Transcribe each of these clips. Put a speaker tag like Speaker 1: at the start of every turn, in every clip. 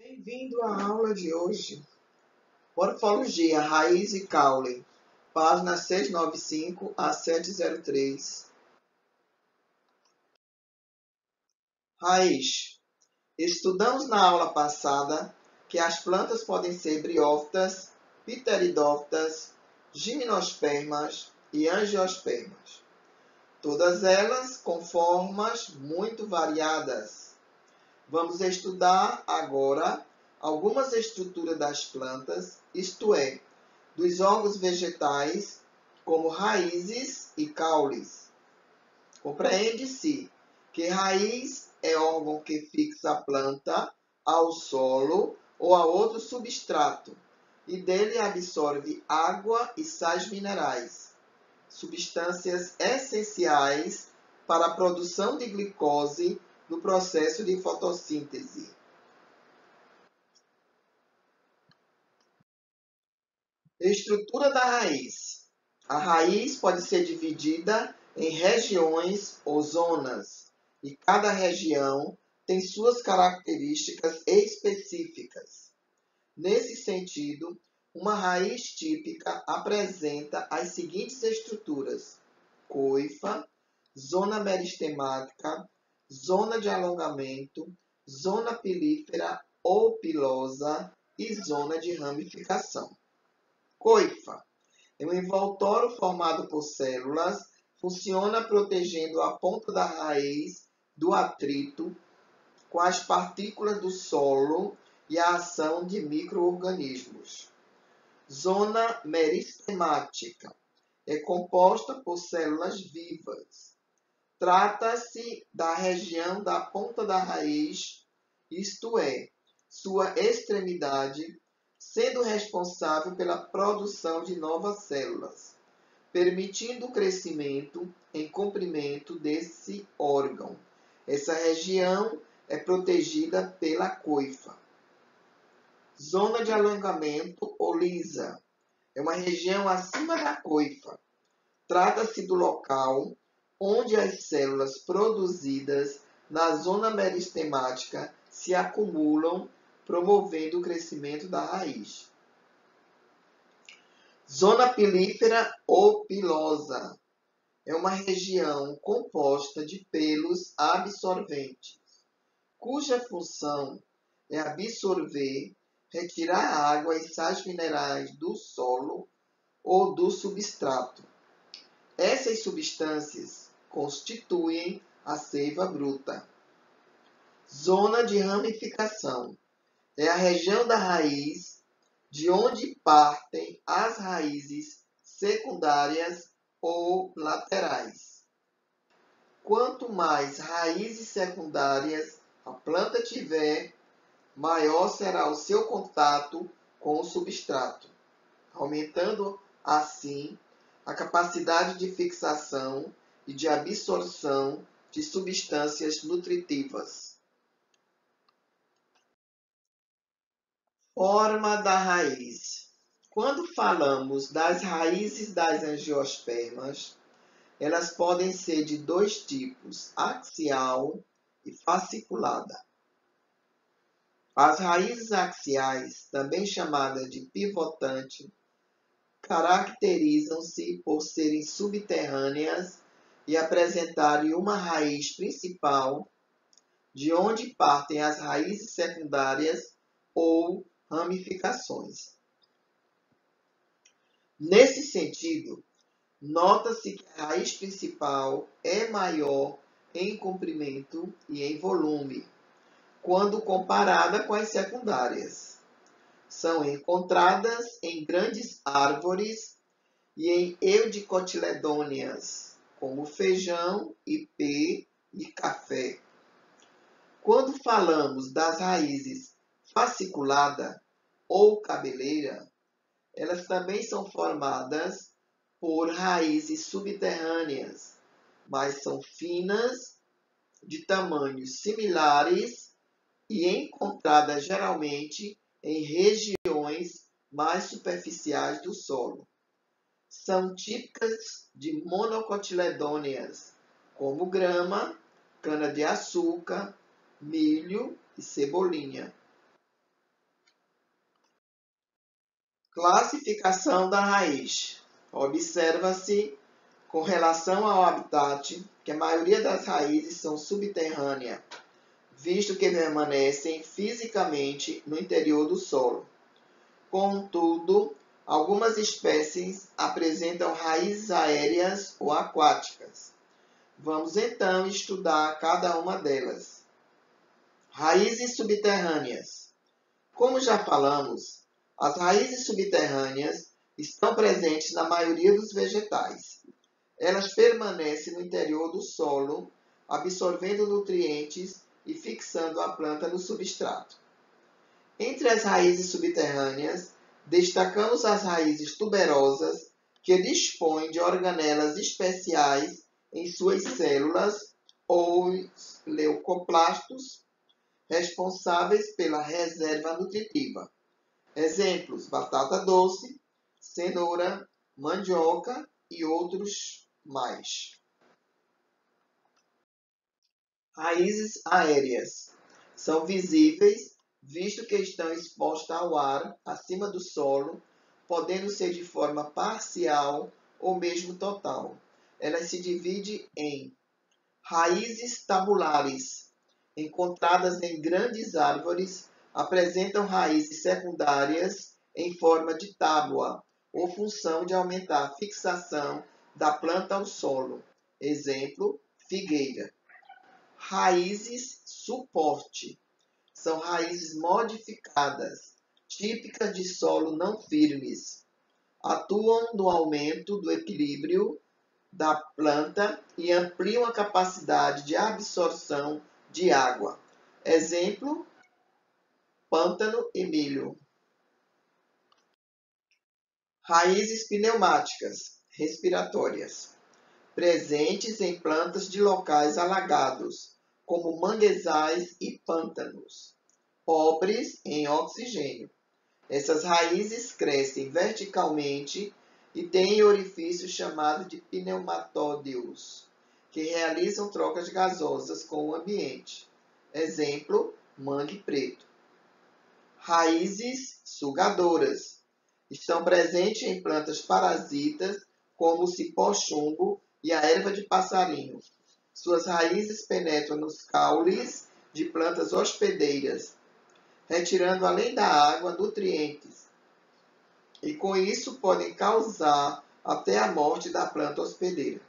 Speaker 1: Bem-vindo à aula de hoje. Morfologia, raiz e caule. Página 695 a 703. Raiz. Estudamos na aula passada que as plantas podem ser briófitas, pteridófitas, gimnospermas e angiospermas. Todas elas com formas muito variadas. Vamos estudar agora algumas estruturas das plantas, isto é, dos órgãos vegetais, como raízes e caules. Compreende-se que raiz é órgão que fixa a planta ao solo ou a outro substrato e dele absorve água e sais minerais, substâncias essenciais para a produção de glicose no processo de fotossíntese. Estrutura da raiz. A raiz pode ser dividida em regiões ou zonas, e cada região tem suas características específicas. Nesse sentido, uma raiz típica apresenta as seguintes estruturas: coifa, zona meristemática, zona de alongamento, zona pilífera ou pilosa e zona de ramificação. Coifa é um envoltório formado por células, funciona protegendo a ponta da raiz do atrito com as partículas do solo e a ação de micro-organismos. Zona meristemática é composta por células vivas. Trata-se da região da ponta da raiz, isto é, sua extremidade, sendo responsável pela produção de novas células, permitindo o crescimento em comprimento desse órgão. Essa região é protegida pela coifa. Zona de alongamento ou lisa é uma região acima da coifa. Trata-se do local onde as células produzidas na zona meristemática se acumulam, promovendo o crescimento da raiz. Zona pilífera ou pilosa é uma região composta de pelos absorventes, cuja função é absorver, retirar água e sais minerais do solo ou do substrato. Essas substâncias constituem a seiva bruta. Zona de ramificação é a região da raiz de onde partem as raízes secundárias ou laterais. Quanto mais raízes secundárias a planta tiver, maior será o seu contato com o substrato, aumentando assim a capacidade de fixação e de absorção de substâncias nutritivas. Forma da raiz. Quando falamos das raízes das angiospermas, elas podem ser de dois tipos, axial e fasciculada. As raízes axiais, também chamadas de pivotante, caracterizam-se por serem subterrâneas e apresentarem uma raiz principal, de onde partem as raízes secundárias ou ramificações. Nesse sentido, nota-se que a raiz principal é maior em comprimento e em volume, quando comparada com as secundárias. São encontradas em grandes árvores e em eudicotiledôneas, como feijão, ipê e café. Quando falamos das raízes fasciculada ou cabeleira, elas também são formadas por raízes subterrâneas, mas são finas, de tamanhos similares e encontradas geralmente em regiões mais superficiais do solo. São típicas de monocotiledôneas, como grama, cana-de-açúcar, milho e cebolinha. Classificação da raiz. Observa-se, com relação ao habitat, que a maioria das raízes são subterrâneas, visto que permanecem fisicamente no interior do solo. Contudo, algumas espécies apresentam raízes aéreas ou aquáticas. Vamos então estudar cada uma delas. Raízes subterrâneas. Como já falamos, as raízes subterrâneas estão presentes na maioria dos vegetais. Elas permanecem no interior do solo, absorvendo nutrientes e fixando a planta no substrato. Entre as raízes subterrâneas, destacamos as raízes tuberosas, que dispõem de organelas especiais em suas células ou leucoplastos, responsáveis pela reserva nutritiva. Exemplos: batata doce, cenoura, mandioca e outros mais. Raízes aéreas. São visíveis, visto que estão expostas ao ar acima do solo, podendo ser de forma parcial ou mesmo total. Elas se dividem em raízes tabulares, encontradas em grandes árvores, apresentam raízes secundárias em forma de tábua, ou função de aumentar a fixação da planta ao solo. Exemplo, figueira. Raízes suporte. São raízes modificadas, típicas de solo não firmes. Atuam no aumento do equilíbrio da planta e ampliam a capacidade de absorção de água. Exemplo, pântano e milho. Raízes pneumáticas, respiratórias, presentes em plantas de locais alagados, como manguezais e pântanos, pobres em oxigênio. Essas raízes crescem verticalmente e têm orifícios chamados de pneumatódeos, que realizam trocas gasosas com o ambiente. Exemplo, mangue preto. Raízes sugadoras. Estão presentes em plantas parasitas, como o cipó-chumbo e a erva de passarinho. Suas raízes penetram nos caules de plantas hospedeiras, retirando além da água nutrientes, e com isso podem causar até a morte da planta hospedeira.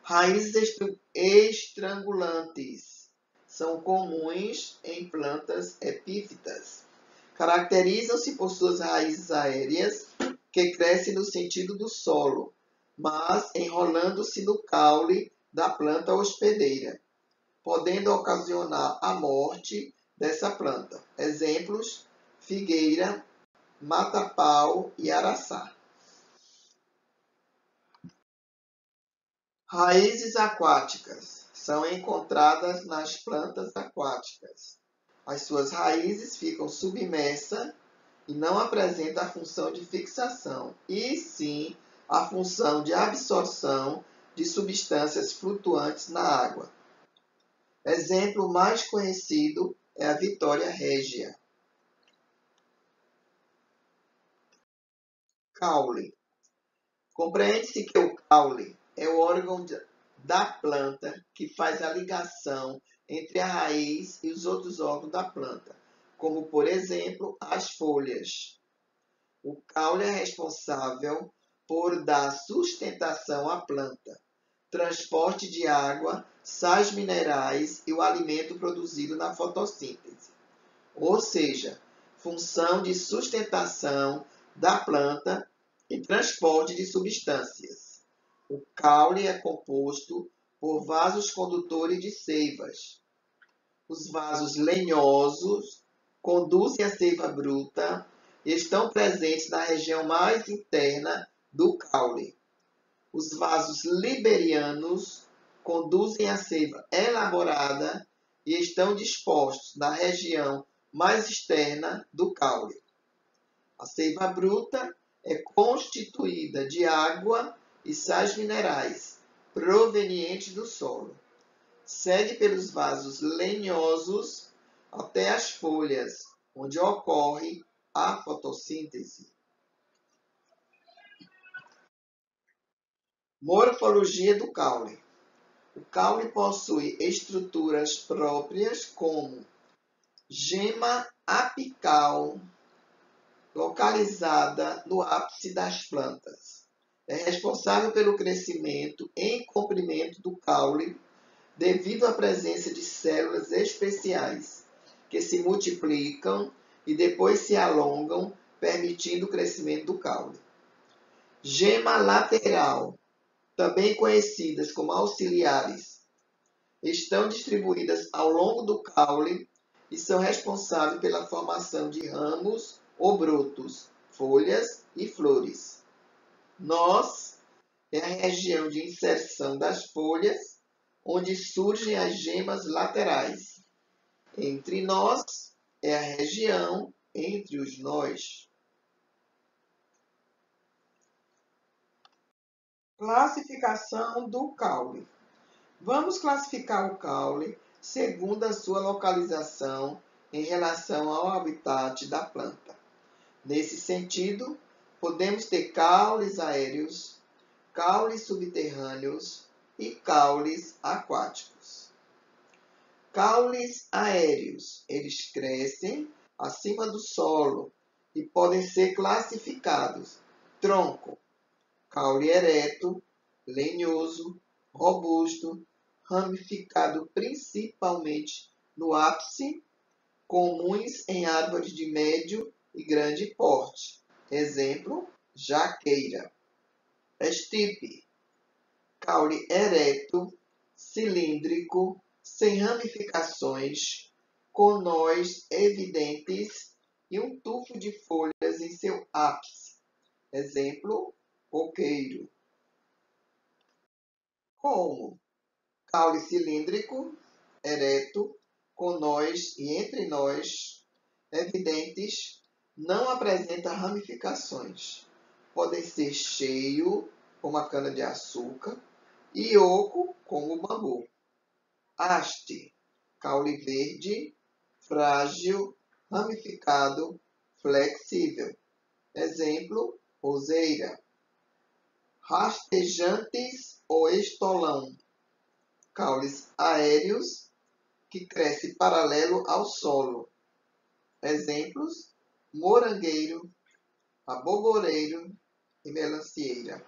Speaker 1: Raízes estrangulantes são comuns em plantas epífitas. Caracterizam-se por suas raízes aéreas, que crescem no sentido do solo, mas enrolando-se no caule da planta hospedeira, podendo ocasionar a morte dessa planta. Exemplos: figueira, mata-pau e araçá. Raízes aquáticas são encontradas nas plantas aquáticas. As suas raízes ficam submersas e não apresentam a função de fixação, e sim a função de absorção de substâncias flutuantes na água. Exemplo mais conhecido é a Vitória régia. Caule. Compreende-se que o caule é o órgão da planta que faz a ligação entre a raiz e os outros órgãos da planta, como, por exemplo, as folhas. O caule é responsável por dar sustentação à planta, transporte de água, sais minerais e o alimento produzido na fotossíntese. Ou seja, função de sustentação da planta e transporte de substâncias. O caule é composto por vasos condutores de seivas. Os vasos lenhosos conduzem a seiva bruta e estão presentes na região mais interna do caule. Os vasos liberianos conduzem a seiva elaborada e estão dispostos na região mais externa do caule. A seiva bruta é constituída de água e sais minerais provenientes do solo. Segue pelos vasos lenhosos até as folhas, onde ocorre à fotossíntese. Morfologia do caule. O caule possui estruturas próprias como gema apical, localizada no ápice das plantas. É responsável pelo crescimento em comprimento do caule devido à presença de células especiais que se multiplicam e depois se alongam, permitindo o crescimento do caule. Gema lateral, também conhecidas como auxiliares, estão distribuídas ao longo do caule e são responsáveis pela formação de ramos ou brotos, folhas e flores. Nós é a região de inserção das folhas, onde surgem as gemas laterais. Entre nós é a região entre os nós. Classificação do caule. Vamos classificar o caule segundo a sua localização em relação ao habitat da planta. Nesse sentido, podemos ter caules aéreos, caules subterrâneos e caules aquáticos. Caules aéreos, eles crescem acima do solo e podem ser classificados: tronco, caule ereto, lenhoso, robusto, ramificado principalmente no ápice, comuns em árvores de médio e grande porte. Exemplo, jaqueira. Estipe, caule ereto, cilíndrico, sem ramificações, com nós evidentes e um tufo de folhas em seu ápice. Exemplo, coqueiro. Como caule cilíndrico, ereto, com nós e entre nós evidentes, não apresenta ramificações. Podem ser cheio, como a cana-de-açúcar, e oco, como o bambu. Haste, caule verde, frágil, ramificado, flexível. Exemplo, roseira. Rastejantes ou estolão, caules aéreos que crescem paralelo ao solo. Exemplos, morangueiro, aboboreiro e melancieira.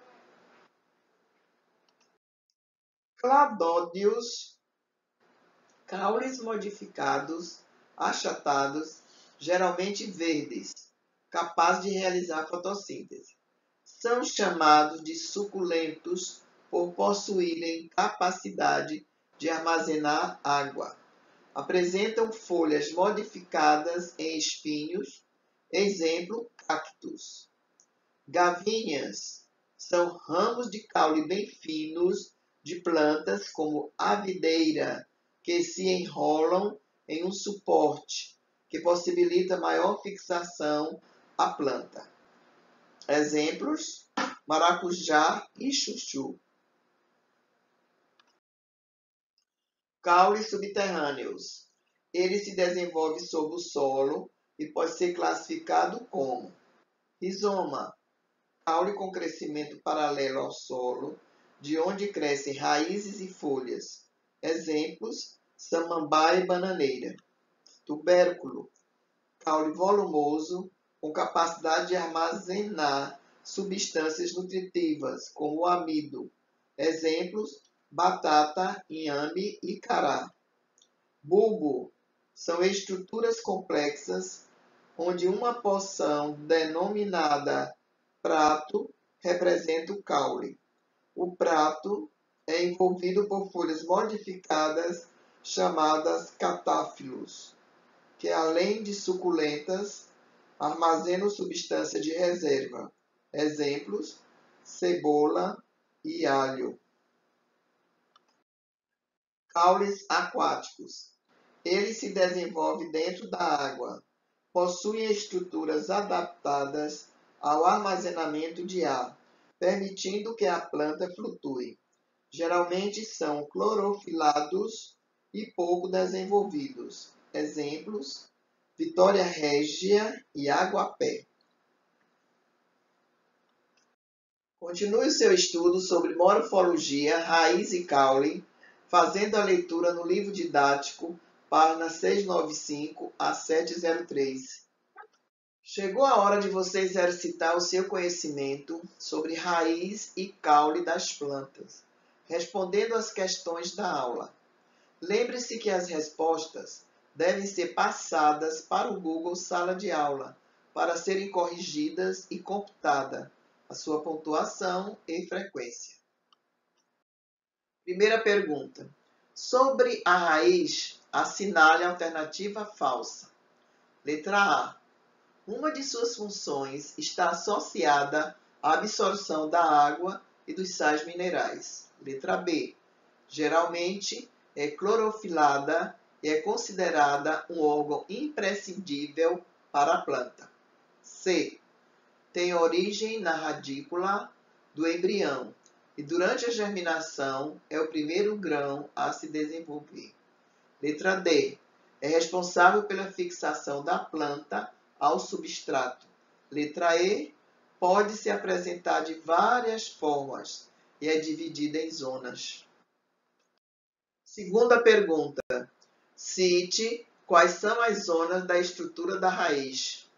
Speaker 1: Cladódios, caules modificados, achatados, geralmente verdes, capazes de realizar fotossíntese. São chamados de suculentos por possuírem capacidade de armazenar água. Apresentam folhas modificadas em espinhos, exemplo, cactos. Gavinhas são ramos de caule bem finos de plantas como a videira, que se enrolam em um suporte que possibilita maior fixação à planta. Exemplos, maracujá e chuchu. Caules subterrâneos. Ele se desenvolve sob o solo e pode ser classificado como rizoma, caule com crescimento paralelo ao solo, de onde crescem raízes e folhas. Exemplos, samambaia e bananeira. Tubérculo, caule volumoso, com capacidade de armazenar substâncias nutritivas, como o amido. Exemplos, batata, inhame e cará. Bulbo são estruturas complexas onde uma porção denominada prato representa o caule. O prato é envolvido por folhas modificadas chamadas catáfilos, que além de suculentas, armazenam substância de reserva. Exemplos, cebola e alho. Caules aquáticos. Ele se desenvolve dentro da água. Possuem estruturas adaptadas ao armazenamento de ar, permitindo que a planta flutue. Geralmente são clorofilados e pouco desenvolvidos. Exemplos, Vitória Régia e Aguapé. Continue o seu estudo sobre morfologia, raiz e caule, fazendo a leitura no livro didático, página 695 a 703. Chegou a hora de você exercitar o seu conhecimento sobre raiz e caule das plantas, respondendo às questões da aula. Lembre-se que as respostas devem ser passadas para o Google Sala de Aula, para serem corrigidas e computada a sua pontuação e frequência. Primeira pergunta. Sobre a raiz, assinale a alternativa falsa. Letra A. Uma de suas funções está associada à absorção da água e dos sais minerais. Letra B. Geralmente é clorofilada e é considerada um órgão imprescindível para a planta. C. Tem origem na radícula do embrião e durante a germinação é o primeiro grão a se desenvolver. Letra D. É responsável pela fixação da planta ao substrato. Letra E. Pode se apresentar de várias formas e é dividida em zonas. Segunda pergunta. Cite quais são as zonas da estrutura da raiz.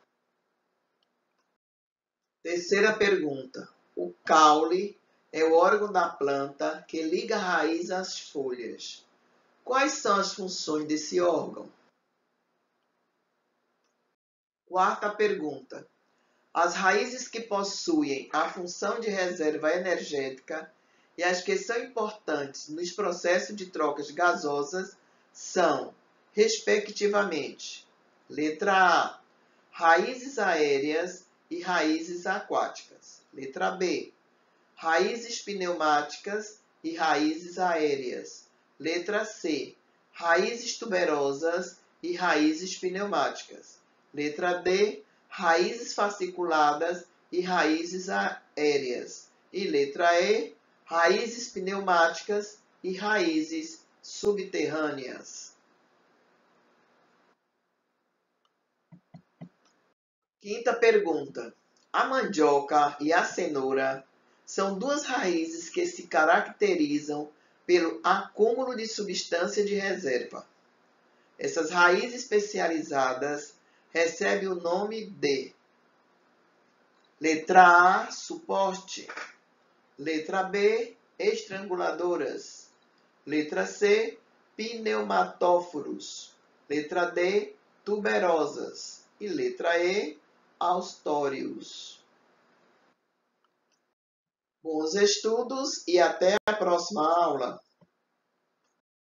Speaker 1: Terceira pergunta. O caule é o órgão da planta que liga a raiz às folhas. Quais são as funções desse órgão? Quarta pergunta. As raízes que possuem a função de reserva energética e as que são importantes nos processos de trocas gasosas são, respectivamente, letra A, raízes aéreas e raízes aquáticas. Letra B, raízes pneumáticas e raízes aéreas. Letra C, raízes tuberosas e raízes pneumáticas. Letra D, raízes fasciculadas e raízes aéreas. E letra E, raízes pneumáticas e raízes subterrâneas. Quinta pergunta. A mandioca e a cenoura são duas raízes que se caracterizam pelo acúmulo de substância de reserva. Essas raízes especializadas recebem o nome de letra A, suporte. Letra B, estranguladoras. Letra C, pneumatóforos. Letra D, tuberosas. E letra E, austórios. Bons estudos e até a próxima aula!